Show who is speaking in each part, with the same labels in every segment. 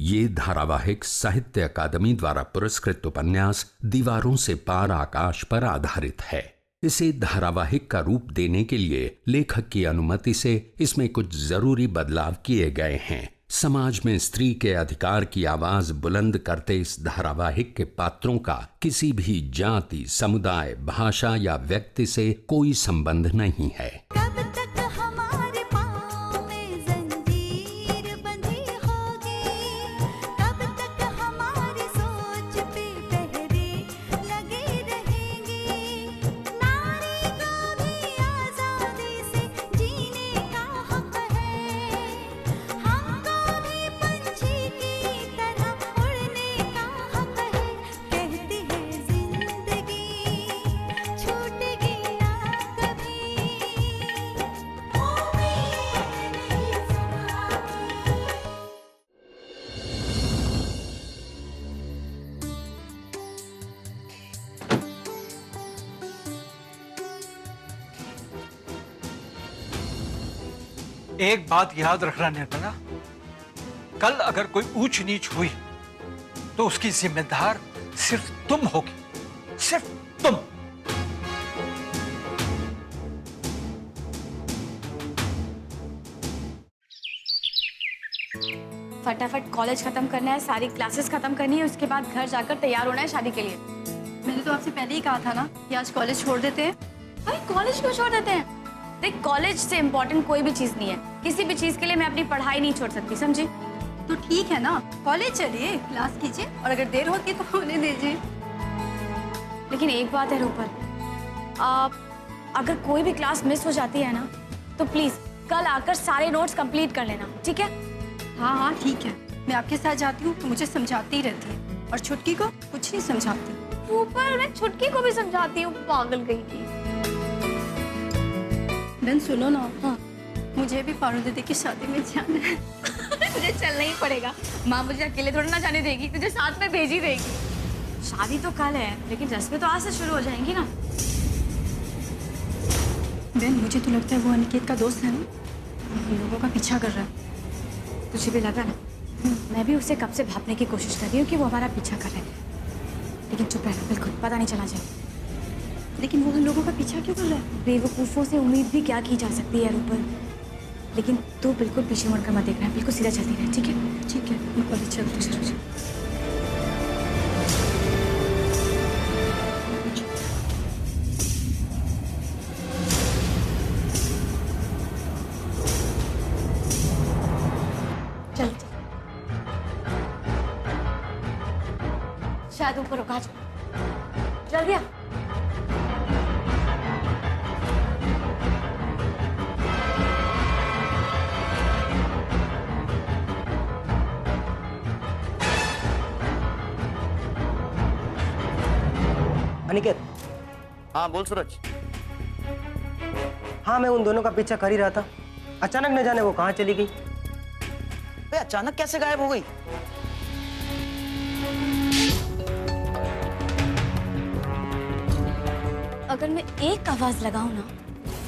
Speaker 1: ये धारावाहिक साहित्य अकादमी द्वारा पुरस्कृत उपन्यास दीवारों से पार आकाश पर आधारित है। इसे धारावाहिक का रूप देने के लिए लेखक की अनुमति से इसमें कुछ जरूरी बदलाव किए गए हैं। समाज में स्त्री के अधिकार की आवाज बुलंद करते इस धारावाहिक के पात्रों का किसी भी जाति, समुदाय, भाषा या व्यक्ति से कोई संबंध नहीं है।
Speaker 2: एक बात याद रखना निर्मला, कल अगर कोई ऊंच नीच हुई तो उसकी जिम्मेदार सिर्फ तुम होगी, सिर्फ तुम।
Speaker 3: फटाफट कॉलेज खत्म करना है, सारी क्लासेस खत्म करनी है, उसके बाद घर जाकर तैयार होना है शादी के लिए।
Speaker 4: मैंने तो आपसे पहले ही कहा था ना कि आज कॉलेज छोड़ देते हैं।
Speaker 3: भाई कॉलेज क्यों छोड़ देते हैं? देख, कॉलेज से इम्पोर्टेंट कोई भी चीज नहीं है। किसी भी चीज के लिए मैं अपनी पढ़ाई नहीं छोड़ सकती, समझी?
Speaker 4: तो ठीक है ना, कॉलेज चलिए, क्लास कीजिए और अगर देर होती है तो होने दीजिए।
Speaker 3: लेकिन एक बात है रूपर, अगर कोई भी क्लास मिस हो जाती है ना तो प्लीज कल आकर सारे नोट्स कंप्लीट कर लेना, ठीक है?
Speaker 4: हाँ हाँ ठीक है, मैं आपके साथ जाती हूँ तो मुझे समझाती ही रहती है और छुटकी को कुछ नहीं समझाती।
Speaker 3: रूपर, मैं छुटकी को भी समझाती हूँ, पागल गई थी।
Speaker 4: बहन सुनो ना, हाँ मुझे भी पारू दीदी की शादी में जाना है।
Speaker 3: तुझे चलना ही पड़ेगा, माँ मुझे अकेले थोड़ा ना जाने देगी, तुझे साथ में भेज ही देगी। शादी तो कल है लेकिन रस्में तो आज से शुरू हो जाएंगी ना।
Speaker 4: बहन मुझे तो लगता है वो अनिकेत का दोस्त है ना, लोगों का पीछा कर रहा है।
Speaker 3: तुझे भी लगा ना? मैं भी उसे कब से भापने की कोशिश कर रही हूँ कि वो हमारा पीछा कर रहे हैं, लेकिन चुप रहना, बिल्कुल पता नहीं चला जाए।
Speaker 4: लेकिन वो हम लोगों का पीछा क्यों कर रहा है?
Speaker 3: बेवकूफ़ों से उम्मीद भी क्या की जा सकती है ऊपर। लेकिन तू बिल्कुल पीछे मुड़कर मत देखना, बिल्कुल सीधा चलती रहे, ठीक है?
Speaker 4: ठीक है, ऊपर चलते जरूर।
Speaker 3: चल शायद ऊपर रुका, चल दिया।
Speaker 5: अनिकेत।
Speaker 6: हाँ बोल सूरज।
Speaker 5: हाँ मैं उन दोनों का पीछा कर ही रहा था, अचानक न जाने वो कहाँ चली गई।
Speaker 6: बे अचानक कैसे गायब हो गई?
Speaker 3: अगर मैं एक आवाज लगाऊं ना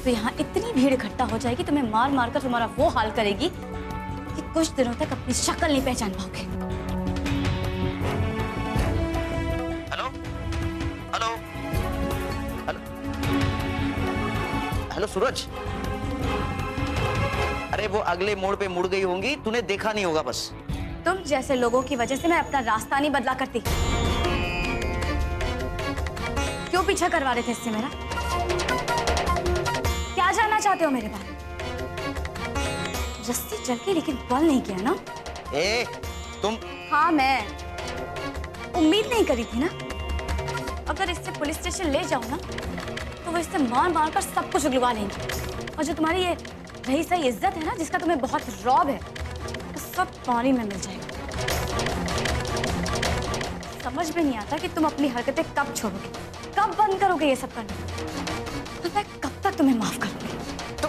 Speaker 3: तो यहाँ इतनी भीड़ इकट्ठा हो जाएगी, तुम्हें मार मार कर तुम्हारा वो हाल करेगी कि कुछ दिनों तक अपनी शक्ल नहीं पहचान पाओगे।
Speaker 6: हेलो हेलो हेलो हेलो सूरज, अरे वो अगले मोड़ पे मुड़ गई होंगी, तूने देखा नहीं होगा बस।
Speaker 3: तुम जैसे लोगों की वजह से मैं अपना रास्ता नहीं बदला करती। क्यों पीछा करवा रहे थे इससे मेरा? क्या जानना चाहते हो मेरे बारे में? रस्सी चल के लेकिन बल नहीं किया ना?
Speaker 6: ए, तुम?
Speaker 3: हाँ मैं उम्मीद नहीं करी थी ना। अगर इससे पुलिस स्टेशन ले जाऊं ना तो वो इससे मार मार कर सब कुछ उगलवा लेंगे, और जो तुम्हारी ये रही सही इज्जत है ना, जिसका तुम्हें बहुत रौब है, वो सब पानी में मिल जाएगा। समझ में नहीं आता कि तुम अपनी हरकतें कब छोड़ोगे, कब बंद करोगे ये सब करना, तो मैं कब तक तुम्हें माफ करूंगी? तो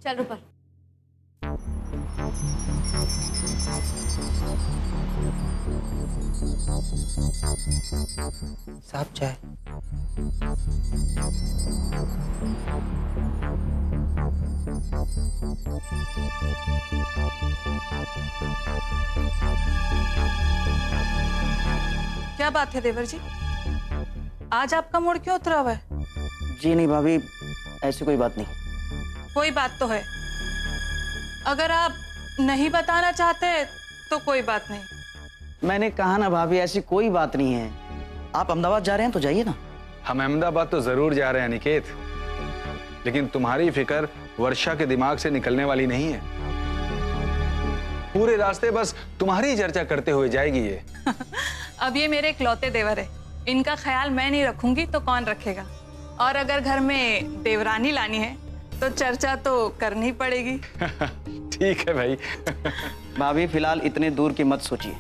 Speaker 3: चल ऊपर।
Speaker 5: साहब चाय।
Speaker 7: क्या बात है देवर जी, आज आपका मूड क्यों उतरा हुआ है?
Speaker 6: जी नहीं भाभी, ऐसी कोई बात नहीं।
Speaker 7: कोई बात तो है। अगर आप नहीं बताना चाहते तो कोई बात नहीं।
Speaker 6: मैंने कहा ना भाभी, ऐसी कोई बात नहीं है। आप अहमदाबाद जा रहे हैं तो जाइए ना।
Speaker 8: हम अहमदाबाद तो जरूर जा रहे हैं अनिकेत, लेकिन तुम्हारी फिक्र वर्षा के दिमाग से निकलने वाली नहीं है। पूरे रास्ते बस तुम्हारी चर्चा करते हुए जाएगी ये।
Speaker 7: अब ये मेरे इकलौते देवर है, इनका ख्याल मैं नहीं रखूंगी तो कौन रखेगा? और अगर घर में देवरानी लानी है तो चर्चा तो करनी पड़ेगी।
Speaker 8: ठीक है भाई।
Speaker 6: भाभी फिलहाल इतने दूर की मत सोचिए।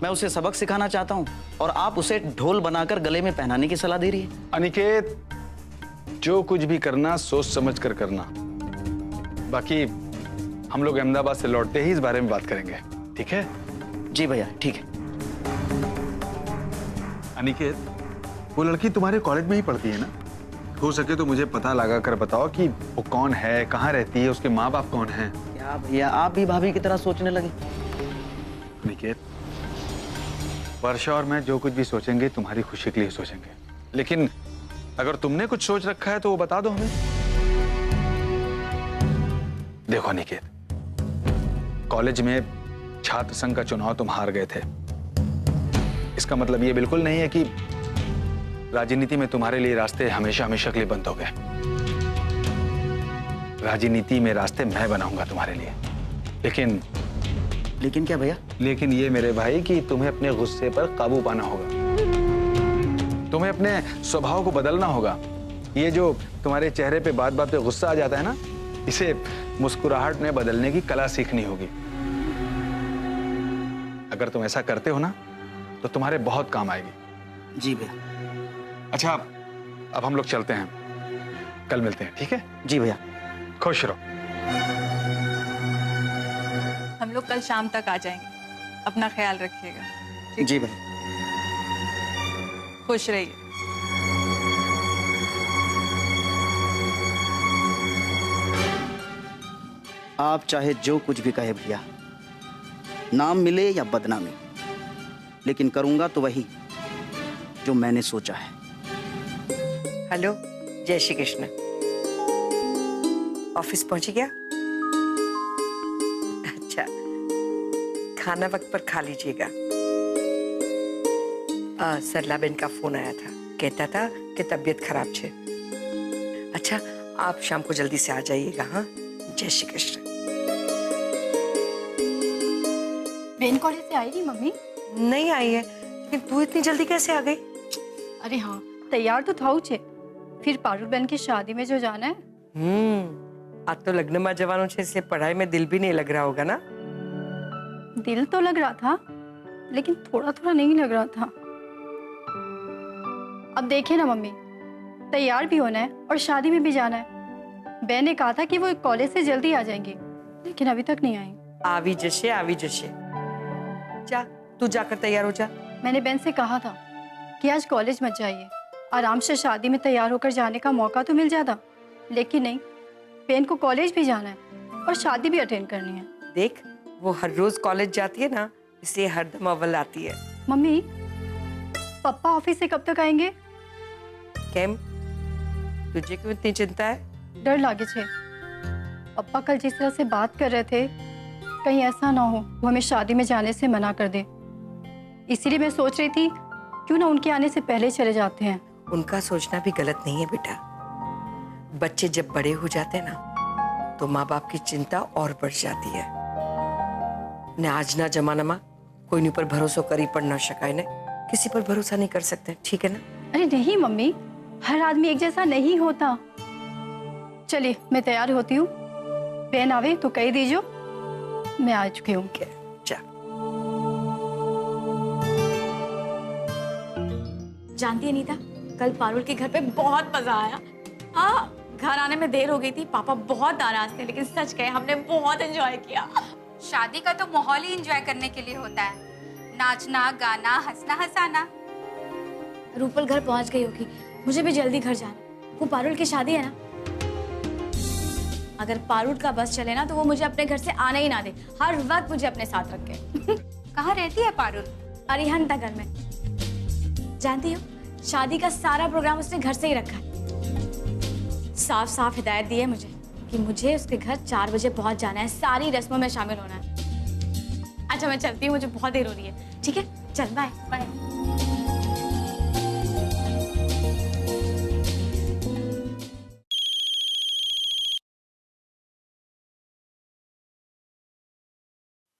Speaker 6: मैं उसे सबक सिखाना चाहता हूँ और आप उसे ढोल बनाकर गले में पहनाने की सलाह दे रही है।
Speaker 8: अनिकेत, जो कुछ भी करना सोच समझ कर करना। बाकी हम लोग अहमदाबाद से लौटते ही इस बारे में बात करेंगे, ठीक है?
Speaker 6: जी भैया, ठीक है।
Speaker 8: अनिकेत, वो लड़की तुम्हारे कॉलेज में ही पढ़ती है ना? हो सके तो मुझे पता लगा कर बताओ कि वो कौन है, कहाँ रहती है, उसके माँ बाप कौन हैं।
Speaker 6: क्या भैया, आप भी भाभी की तरह सोचने लगे?
Speaker 8: अनिकेत, वर्षा और मैं जो कुछ भी सोचेंगे तुम्हारी खुशी के लिए सोचेंगे, लेकिन अगर तुमने कुछ सोच रखा है तो वो बता दो हमें। देखो अनिकेत, कॉलेज में छात्र संघ का चुनाव तुम हार गए थे। इसका मतलब ये बिल्कुल नहीं है कि राजनीति में तुम्हारे लिए रास्ते हमेशा हमेशा के लिए बंद हो गए। राजनीति में रास्ते मैं बनाऊंगा तुम्हारे लिए।
Speaker 6: लेकिन क्या भैया?
Speaker 8: लेकिन ये मेरे भाई कि तुम्हें अपने गुस्से पर काबू पाना होगा। तुम्हें अपने स्वभाव को बदलना होगा। ये जो तुम्हारे चेहरे पे बात बात पे गुस्सा आ जाता है ना, इसे मुस्कुराहट में बदलने की कला सीखनी होगी। अगर तुम ऐसा करते हो ना तो तुम्हारे बहुत काम आएगी।
Speaker 6: जी भैया।
Speaker 8: अच्छा, अब हम लोग चलते हैं, कल मिलते हैं, ठीक है?
Speaker 6: जी भैया।
Speaker 8: खुश रहो।
Speaker 7: हम लोग कल शाम तक आ जाएंगे, अपना ख्याल रखिएगा।
Speaker 6: जी भैया।
Speaker 7: खुश रहिए।
Speaker 6: आप चाहे जो कुछ भी कहे भैया, नाम मिले या बदनामी, लेकिन करूंगा तो वही जो मैंने सोचा है।
Speaker 9: हेलो, जय श्री कृष्ण। ऑफिस पहुंच गया? अच्छा, खाना वक्त पर खा लीजिएगा। सरलाबेन का फोन आया था, कहता था कि तबीयत खराब है। अच्छा, आप शाम को जल्दी से आ जाइएगा। हाँ, जय श्री कृष्ण।
Speaker 4: बेन कॉलेज से आई थी मम्मी?
Speaker 9: नहीं आई है, लेकिन तू इतनी जल्दी कैसे आ गई?
Speaker 4: अरे हाँ, तैयार तो था उचे। फिर पारुल बहन की शादी में जो जाना है।
Speaker 9: आज तो लग्न में जवानों से इसलिए पढ़ाई में दिल भी नहीं लग रहा होगा ना?
Speaker 4: दिल तो लग रहा था, लेकिन थोड़ा थोड़ा नहीं लग रहा था। अब देखिए ना मम्मी, तैयार भी होना है और शादी में भी जाना है। बहन ने कहा था कि वो कॉलेज से जल्दी आ जाएंगी, लेकिन अभी तक नहीं आई।
Speaker 9: आवी जशे, आवी जशे। जा, तू जाकर तैयार हो जा।
Speaker 4: मैंने बहन से कहा था कि आज कॉलेज मत जाइए, आराम से शादी में तैयार होकर जाने का मौका तो मिल जाता, लेकिन नहीं, बहन को कॉलेज भी जाना है और शादी भी अटेंड करनी है।
Speaker 9: देख, वो हर रोज कॉलेज जाती है ना, इसलिए हरदम अव्वल आती है।
Speaker 4: मम्मी, पापा ऑफिस से कब तक आएंगे?
Speaker 9: केम, तुझे क्यों इतनी चिंता है?
Speaker 4: डर लागे छे। पापा कल जिस तरह से बात कर रहे थे, कहीं ऐसा ना हो वो हमें शादी में जाने से मना कर दे। इसीलिए मैं सोच रही थी क्यों ना उनके आने से पहले चले जाते हैं।
Speaker 9: उनका सोचना भी गलत नहीं है बेटा। बच्चे जब बड़े हो जाते हैं ना, तो माँ बाप की चिंता और बढ़ जाती है। ने आज ना जमाना में कोई ऊपर भरोसा कर ही पड़ शकाय ने, किसी पर भरोसा नहीं कर सकते, ठीक है ना?
Speaker 4: अरे नहीं मम्मी, हर आदमी एक जैसा नहीं होता। चलिए मैं तैयार होती हूँ, बहन आवे तो कह दीजिए मैं आ चुकी हूँ।
Speaker 9: जा।
Speaker 3: जानती है नीता, कल पारुल के घर पे बहुत मजा आया। हाँ, घर आने में देर हो गई थी, पापा बहुत नाराज थे, लेकिन सच कहे हमने बहुत एंजॉय किया।
Speaker 10: शादी का तो माहौल ही एंजॉय करने के लिए होता है, नाचना, गाना, हंसना, हंसाना।
Speaker 3: रूपल घर पहुंच गई होगी, मुझे भी जल्दी घर जाना। वो पारुल की शादी है ना, अगर पारुल का बस चले ना तो वो मुझे अपने घर से आने ही ना दे, हर वक्त मुझे अपने साथ रखे।
Speaker 10: कहाँ रहती है पारुल?
Speaker 3: अरिहंत नगर में। जानती हो, शादी का सारा प्रोग्राम उसने घर से ही रखा है। साफ साफ हिदायत दी है मुझे कि मुझे उसके घर 4 बजे पहुंच जाना है, सारी रस्मों में शामिल होना है। अच्छा मैं चलती हूँ, मुझे बहुत देर हो रही है। ठीक है, चल बाय बाय।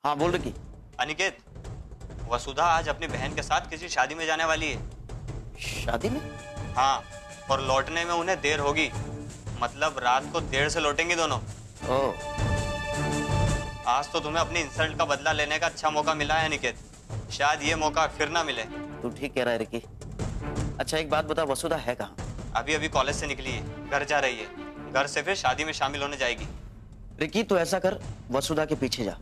Speaker 6: हाँ बोल रही।
Speaker 11: अनिकेत, वसुधा आज अपनी बहन के साथ किसी शादी में जाने वाली है।
Speaker 6: शादी में?
Speaker 11: हाँ, और लौटने में उन्हें देर होगी, मतलब रात को देर से लौटेंगे दोनों।
Speaker 6: ओह,
Speaker 11: आज तो तुम्हें अपनी इंसल्ट का बदला लेने का अच्छा मौका मिला है अनिकेत, शायद ये मौका फिर ना मिले।
Speaker 6: तू ठीक कह रहा है रिकी। अच्छा एक बात बता, वसुधा है कहाँ?
Speaker 11: अभी अभी कॉलेज से निकली है, घर जा रही है, घर से फिर शादी में शामिल होने जाएगी।
Speaker 6: रिकी तू ऐसा कर, वसुधा के पीछे जा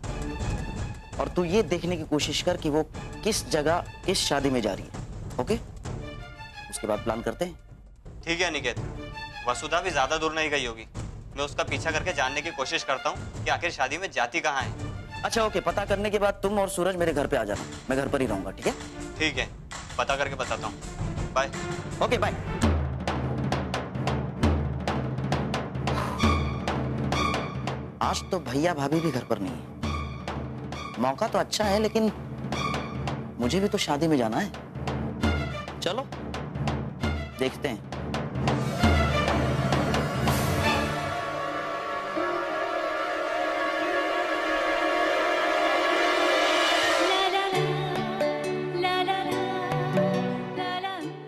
Speaker 6: और तू ये देखने की कोशिश कर कि वो किस जगह किस शादी में जा रही है। ओके, उसके बाद प्लान करते हैं।
Speaker 11: ठीक है अनिकेत, वसुधा भी ज्यादा दूर नहीं गई होगी, मैं उसका पीछा करके जानने की कोशिश करता हूँ कि आखिर शादी में जाती कहाँ है।
Speaker 6: अच्छा ओके, पता करने के बाद तुम और सूरज मेरे घर पे आ जाना, मैं घर पर ही रहूंगा। ठीक है?
Speaker 11: ठीक है, पता करके बताता हूँ। बाय।
Speaker 6: Okay bye. आज तो भैया भाभी भी घर पर नहीं है। मौका तो अच्छा है लेकिन मुझे भी तो शादी में जाना है। चलो देखते हैं।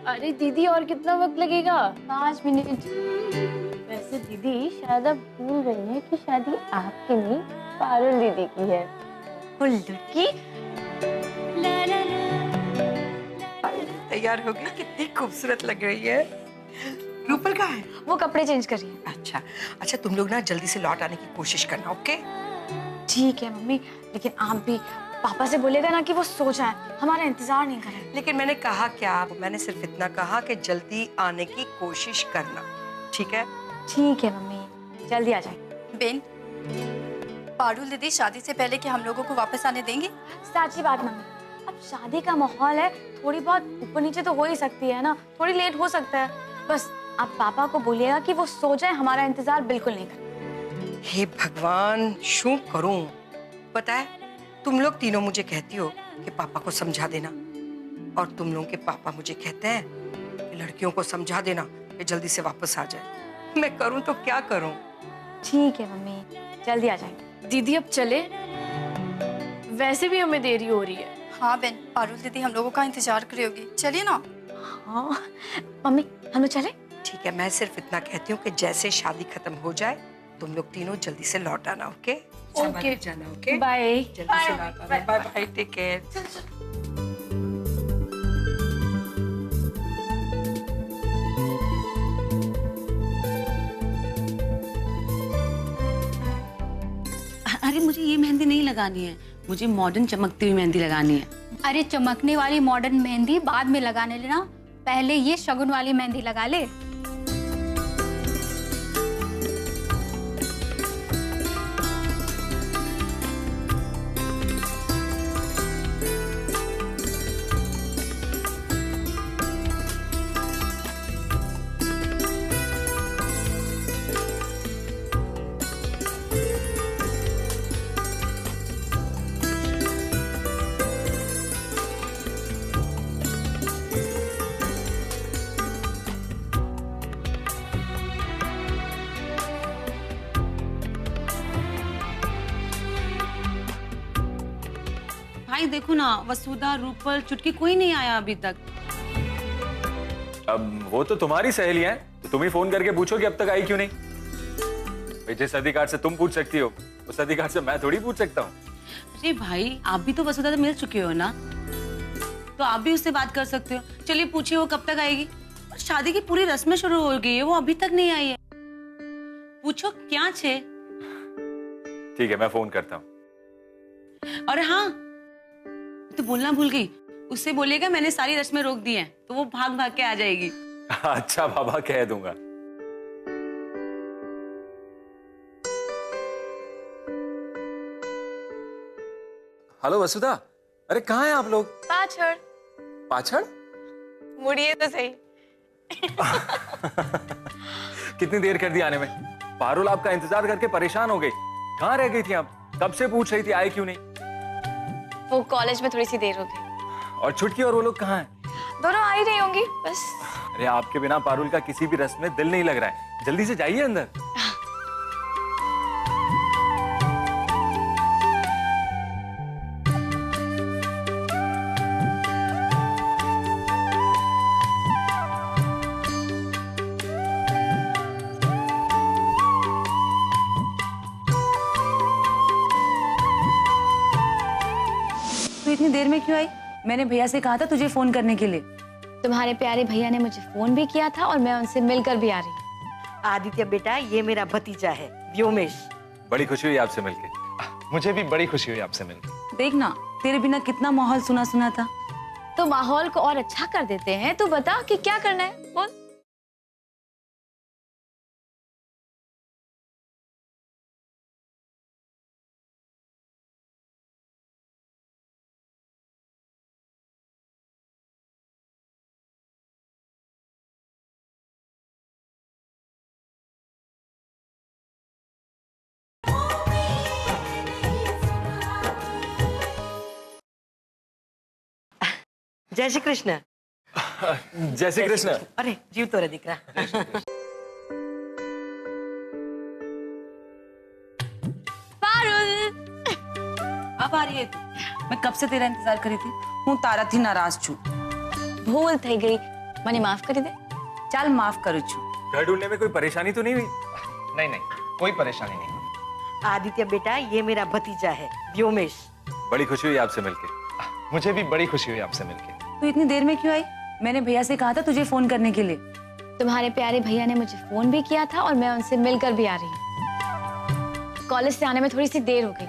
Speaker 10: अरे दीदी और कितना वक्त लगेगा? 5 मिनट। वैसे दीदी शायद आप भूल गई हैं कि शादी आपकी नहीं पारुल दीदी की है।
Speaker 3: लड़की
Speaker 9: तैयार हो गई? कितनी खूबसूरत लग रही है। रूपल कहाँ है?
Speaker 3: वो कपड़े चेंज कर रही है।
Speaker 9: अच्छा अच्छा, तुम लोग ना जल्दी से लौट आने की कोशिश करना। ओके
Speaker 3: ठीक है मम्मी, लेकिन आप भी पापा से बोलेगा ना कि वो सो जाए, हमारा इंतजार नहीं करें।
Speaker 9: लेकिन मैंने कहा क्या? मैंने सिर्फ इतना कहा कि जल्दी आने की कोशिश करना। ठीक है?
Speaker 3: ठीक है मम्मी, जल्दी आ जाए।
Speaker 10: बेन, पारुल दीदी शादी से पहले कि हम लोगों को वापस आने देंगे?
Speaker 3: सच्ची बात मम्मी, अब शादी का माहौल है, थोड़ी बहुत ऊपर नीचे तो हो ही सकती है ना, थोड़ी लेट हो सकता है। बस आप पापा को बोलिएगा कि वो सो जाए, हमारा इंतजार बिल्कुल नहीं करें।
Speaker 9: हे भगवान, शू करूं? पता है, तुम लोग तीनों मुझे कहती हो कि पापा को समझा देना, और तुम लोगों के पापा मुझे कहते हैं कि लड़कियों को समझा देना कि जल्दी से वापस आ जाए। मैं करूं तो क्या करूं?
Speaker 3: ठीक है मम्मी, जल्दी आ जाएंगे।
Speaker 10: दीदी अब चले, वैसे भी हमें देरी हो रही है।
Speaker 4: हाँ बेन, पारुल दीदी हम लोगों का इंतजार कर रही होगी, चलिए ना।
Speaker 3: हाँ मम्मी, हम लोग चले?
Speaker 9: ठीक है, मैं सिर्फ इतना कहती हूँ कि जैसे शादी खत्म हो जाए तुम लोग तीनों जल्दी से लौट आना। ओके?
Speaker 10: ओके
Speaker 9: जाना। Okay
Speaker 3: bye.
Speaker 9: जल्दी से लौट आना। Bye bye, take care.
Speaker 12: अरे मुझे ये मेहंदी नहीं लगानी है, मुझे मॉडर्न चमकती हुई मेहंदी लगानी है।
Speaker 4: अरे चमकने वाली मॉडर्न मेहंदी बाद में लगाने लेना, पहले ये शगुन वाली मेहंदी लगा ले।
Speaker 12: भाई देखो ना, वसुधा, रूपल, चुटकी कोई नहीं आया अभी तक।
Speaker 8: अब वो तो तुम्हारी सहेलियां हैं, तो तुम ही फोन करके पूछो कि अब तक आई क्यों नहीं। भाई जिस अधिकार से तुम पूछ सकती हो उस अधिकार से मैं थोड़ी पूछ सकता हूँ।
Speaker 12: अरे भाई, आप भी तो वसुधा से मिल चुके हो ना, तो आप भी उससे बात कर सकते हो। चलिए पूछिए वो कब तक आएगी। और शादी की पूरी रस्में शुरू हो गई है, वो अभी तक नहीं आई है। पूछो क्या छे।
Speaker 8: ठीक है, मैं फोन करता हूँ।
Speaker 12: और हाँ, तो बोलना भूल गई, उससे बोलिएगा मैंने सारी रस्में रोक दी हैं, तो वो भाग भाग के आ जाएगी।
Speaker 13: अच्छा बाबा, कह दूंगा। हेलो वसुधा, अरे कहाँ हैं आप लोग?
Speaker 7: पाछड़
Speaker 13: पाछड़?
Speaker 7: मुड़िए तो सही।
Speaker 13: कितनी देर कर दी आने में? पारुल आपका इंतजार करके परेशान हो गई। कहाँ रह गई थी आप? कब से पूछ रही थी आए क्यों नहीं?
Speaker 3: वो कॉलेज में थोड़ी सी देर हो गई।
Speaker 13: और छुटकी और वो लोग कहाँ हैं?
Speaker 3: दोनों आ ही रही होंगी बस।
Speaker 13: अरे आपके बिना पारुल का किसी भी रस्म में दिल नहीं लग रहा है। जल्दी से जाइए अंदर।
Speaker 12: तू इतनी देर में क्यों आई? मैंने भैया से कहा था तुझे फोन करने के लिए।
Speaker 3: तुम्हारे प्यारे भैया ने मुझे फोन भी किया था और मैं उनसे मिलकर भी आ रही हूँ।
Speaker 9: आदित्य बेटा, ये मेरा भतीजा है व्योमेश।
Speaker 13: बड़ी खुशी हुई आपसे मिलके।
Speaker 8: मुझे भी बड़ी खुशी हुई आपसे मिलकर।
Speaker 12: देखना, तेरे बिना कितना माहौल सुना सुना था।
Speaker 3: तो माहौल को और अच्छा कर देते हैं। तू बता कि क्या करना है, बोल।
Speaker 9: जय श्री कृष्ण।
Speaker 13: जय श्री कृष्ण।
Speaker 9: अरे जीव तो रे दिख रहा।
Speaker 3: पारुल,
Speaker 12: अब आ रही है तू? मैं कब से तेरा इंतजार करी थी। हूँ तारा थी नाराज छू।
Speaker 3: भूल થઈ गई, મને माफ कर दे।
Speaker 12: चल माफ करू छू।
Speaker 13: घर ढूंढने में कोई परेशानी तो नहीं हुई?
Speaker 8: नहीं नहीं, कोई परेशानी नहीं।
Speaker 9: आदित्य बेटा, ये मेरा भतीजा है व्योमेश।
Speaker 13: बड़ी खुशी हुई आपसे मिलके।
Speaker 8: मुझे भी बड़ी खुशी हुई आपसे मिलकर।
Speaker 12: तू इतनी देर में क्यों आई? मैंने भैया से कहा था तुझे फोन करने के लिए।
Speaker 3: तुम्हारे प्यारे भैया ने मुझे फोन भी किया था और मैं उनसे मिलकर भी आ रही हूँ। कॉलेज से आने में थोड़ी सी देर हो गई।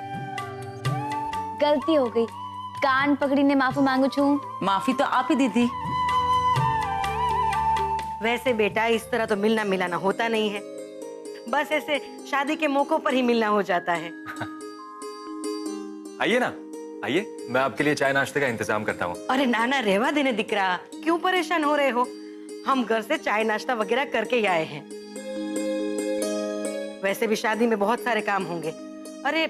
Speaker 3: गलती हो गई, कान पकड़ीने माफी मांगू छू।
Speaker 12: माफी तो आप ही दी थी।
Speaker 9: वैसे बेटा, इस तरह तो मिलना मिलाना होता नहीं है। बस ऐसे शादी के मौकों पर ही मिलना हो जाता है।
Speaker 13: आइए ना, आइए, मैं आपके लिए चाय नाश्ते का इंतजाम करता हूँ।
Speaker 9: अरे नाना, रहवा देने दिख रहा, क्यों परेशान हो रहे हो? हम घर से चाय नाश्ता वगैरह करके ही आए हैं। वैसे भी शादी में बहुत सारे काम होंगे। अरे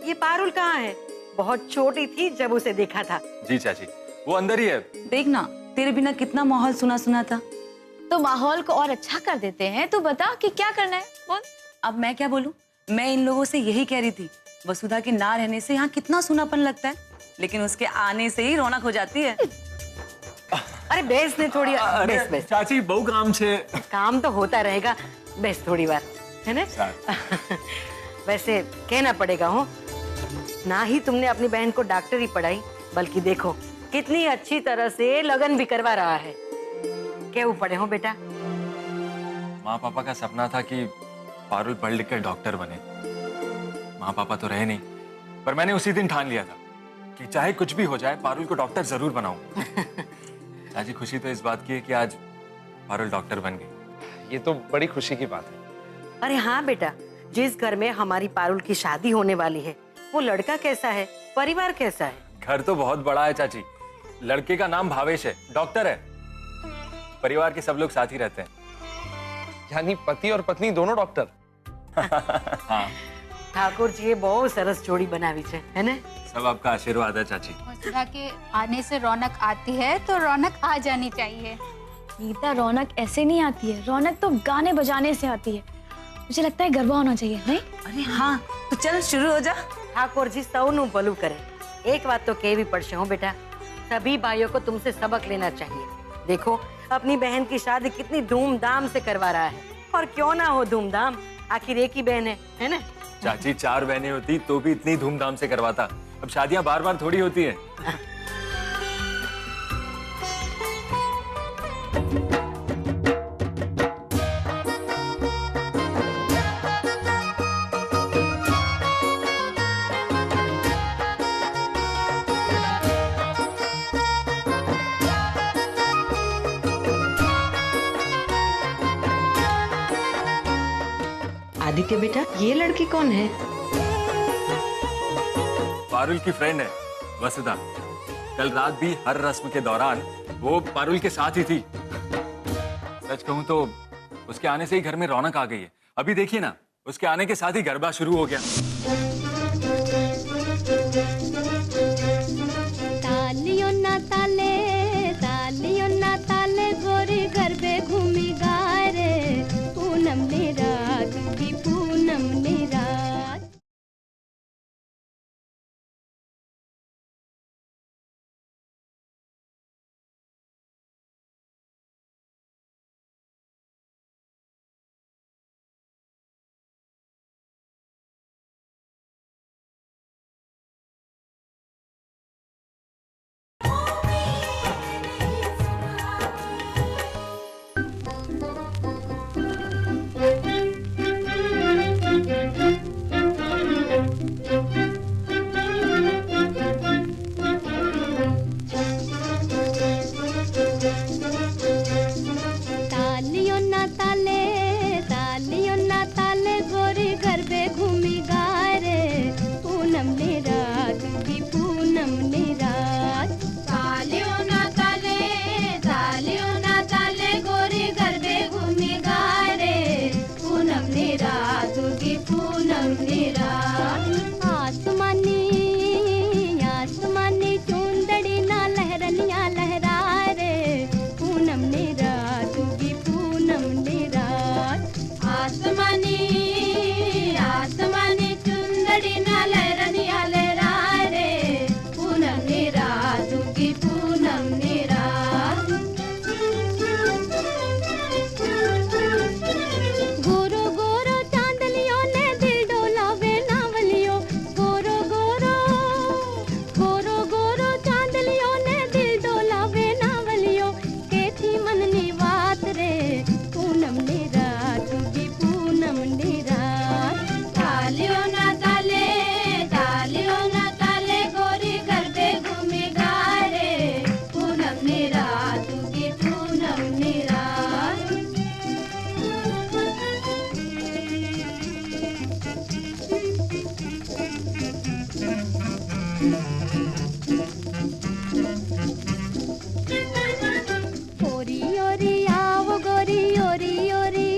Speaker 9: ये पारुल कहाँ है? बहुत छोटी थी जब उसे देखा था।
Speaker 13: जी चाची, वो अंदर ही है।
Speaker 12: देखना, तेरे बिना कितना माहौल सुना सुना था।
Speaker 3: तो माहौल को और अच्छा कर देते हैं। तू बता कि क्या करना है, बोल।
Speaker 12: अब मैं क्या बोलूं? मैं इन लोगों से यही कह रही थी, वसुधा के ना रहने से यहाँ कितना सूनापन लगता है, लेकिन उसके आने से ही रौनक हो जाती है।
Speaker 9: अरे बेस ने थोड़ी बेस बेस।
Speaker 13: चाची बहु काम छे।
Speaker 9: काम तो होता रहेगा, बेस थोड़ी बार, है ना? वैसे कहना पड़ेगा हो, ना ही तुमने अपनी बहन को डॉक्टरी पढ़ाई, बल्कि देखो कितनी अच्छी तरह से लगन भी करवा रहा है। क्या पढ़े हो बेटा?
Speaker 13: माँ पापा का सपना था कि पारुल पढ़ लिख कर डॉक्टर बने। माँ पापा तो रहे नहीं, पर मैंने उसी दिन ठान लिया था कि चाहे कुछ भी हो जाए, पारुल को डॉक्टर जरूर बनाऊं। चाची, खुशी तो इस बात की है कि आज पारुल डॉक्टर बन गई।
Speaker 8: ये तो बड़ी खुशी की बात है।
Speaker 9: अरे हाँ बेटा, जिस घर में हमारी पारुल की शादी होने वाली है, वो लड़का कैसा है, परिवार कैसा है?
Speaker 13: घर तो बहुत बड़ा है चाची। लड़के का नाम भावेश है, डॉक्टर है। परिवार के सब लोग साथ ही रहते हैं।
Speaker 8: यानी पति और पत्नी दोनों डॉक्टर।
Speaker 13: हाँ,
Speaker 9: ठाकुर जी ये बहुत सरस जोड़ी बनावी है ना?
Speaker 13: सब आपका आशीर्वाद है चाची।
Speaker 10: वसुधा के आने से रौनक आती है, तो रौनक आ जानी चाहिए।
Speaker 3: गीता, रौनक ऐसे नहीं आती है, रौनक तो गाने बजाने से आती है। मुझे लगता है गरबा होना चाहिए, नहीं?
Speaker 12: अरे हाँ, तो चल शुरू हो जा।
Speaker 9: ठाकुर जी सौनु भलू करे। एक बात तो कह भी पड़शे हो बेटा, सभी भाइयों को तुमसे सबक लेना चाहिए। देखो अपनी बहन की शादी कितनी धूमधाम से करवा रहा है, और क्यों ना हो धूमधाम, आखिर एक ही बहन है ना?
Speaker 13: चाची, 4 बहनें होती तो भी इतनी धूमधाम से करवाता। अब शादियां बार बार थोड़ी होती हैं।
Speaker 9: आदित्य बेटा, ये लड़की कौन है?
Speaker 13: पारुल की फ्रेंड है वसुधा। कल रात भी हर रस्म के दौरान वो पारुल के साथ ही थी। सच कहूं तो उसके आने से ही घर में रौनक आ गई है। अभी देखिए ना, उसके आने के साथ ही गरबा शुरू हो गया।
Speaker 10: तालियों ना ताले गोरी गरबे घूमी गाय रे, पूनम ने रात की पूनम ने रात। तालियों ना ताले गोरी गरबे घूमी गाय रे, पूनम ने रात की पूनम ने रात। तालियों ना ताले गोरी गरबे घूमी गाय रे, पूनम ने रात की पूनम ने रात। आसमानी आसमानी चुंदड़ी ना लहरनिया लहरा रे, पूनम ने रात की पूनम ने रात। आसमानी आसमानी चुंदड़ी ना लहरनिया लहरा रे, पूनम ने रात की पूनम ने रात। गोरो गोरो चांदलियों ने दिल डोलावे नावलियों, गोरो गोरो चांदलियों ने दिल डोलावे नावलियों, के थी मननी बात रे, पूनम ने रात की पूनम ने रात। तालियों ना ताले गोरी गरबे घूमी गाय रे, पूनम ने रात की पूनम ने रात। ओरी ओरी आव गोरी ओरी ओरी,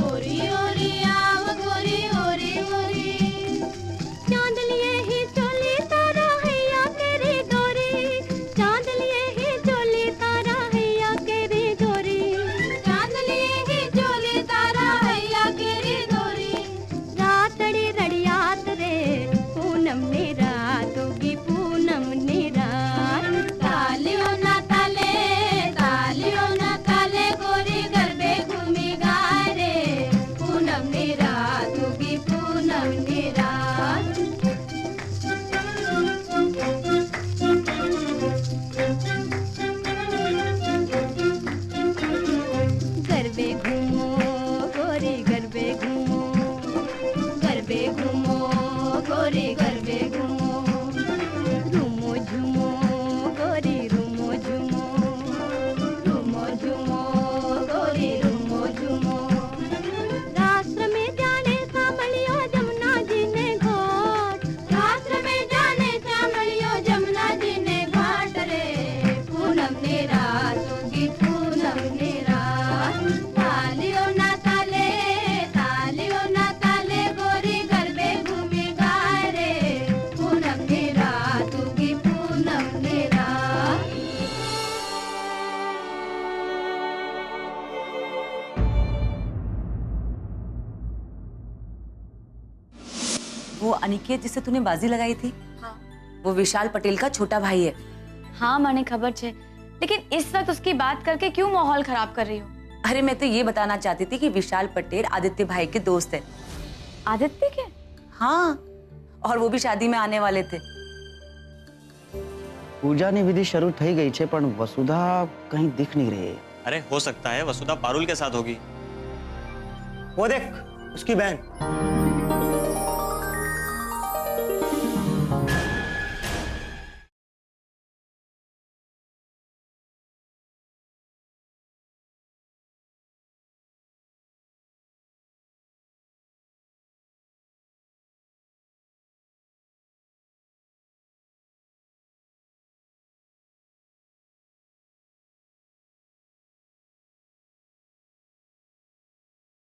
Speaker 10: ओरी ओरी आव गोरी ओरी ओरी। चांदलिए ही चोली तारा हैया केरी डोरी, चांदलिए ही चोली तारा हैया केरी डोरी, चांदलिए ही चोली तारा हैया केरी डोरी। रातड़ी रड़ियात रे, पूनम ने रात की पूनम ने रात। तालियों ना ताले गोरी गरबे घूमी गाय रे, पूनम ने रात की पूनम ने रात। गरबे घूमो गोरी गरबे घूमो, गरबे घूमो गोरी गरबे घूमो, रूमो झूमो गोरी रूमो झूमो, रूमो झूमो गोरी रूमो झूमो। राष्ट्र में जाने सामलियो जमुना जी ने घाट, राष्ट्र में जाने सामलियो जमुना जी ने घाट रे, पूनम ने रात की पूनम ने रात। तालियों ना ताले गोरी गरबे घूमी गाय रे, पूनम ने रात की पूनम ने रात।
Speaker 12: वो अनिकेत जिसे तूने बाजी लगाई थी,
Speaker 3: हाँ
Speaker 12: वो विशाल पटेल का छोटा भाई है।
Speaker 3: हाँ मैंने खबर छे, लेकिन इस वक्त उसकी बात करके क्यों माहौल खराब कर रही हो?
Speaker 12: अरे मैं तो ये बताना चाहती थी कि विशाल पटेल आदित्य भाई के दोस्त हैं।
Speaker 3: आदित्य के?
Speaker 12: हाँ, और वो भी शादी में आने वाले थे।
Speaker 6: પૂજાની વિધિ શરૂ થઈ ગઈ છે પણ વસુધા કहीं दिख नहीं रही है।
Speaker 11: अरे हो सकता है वसुधा पारुल के साथ होगी।
Speaker 5: वो देख उसकी बहन।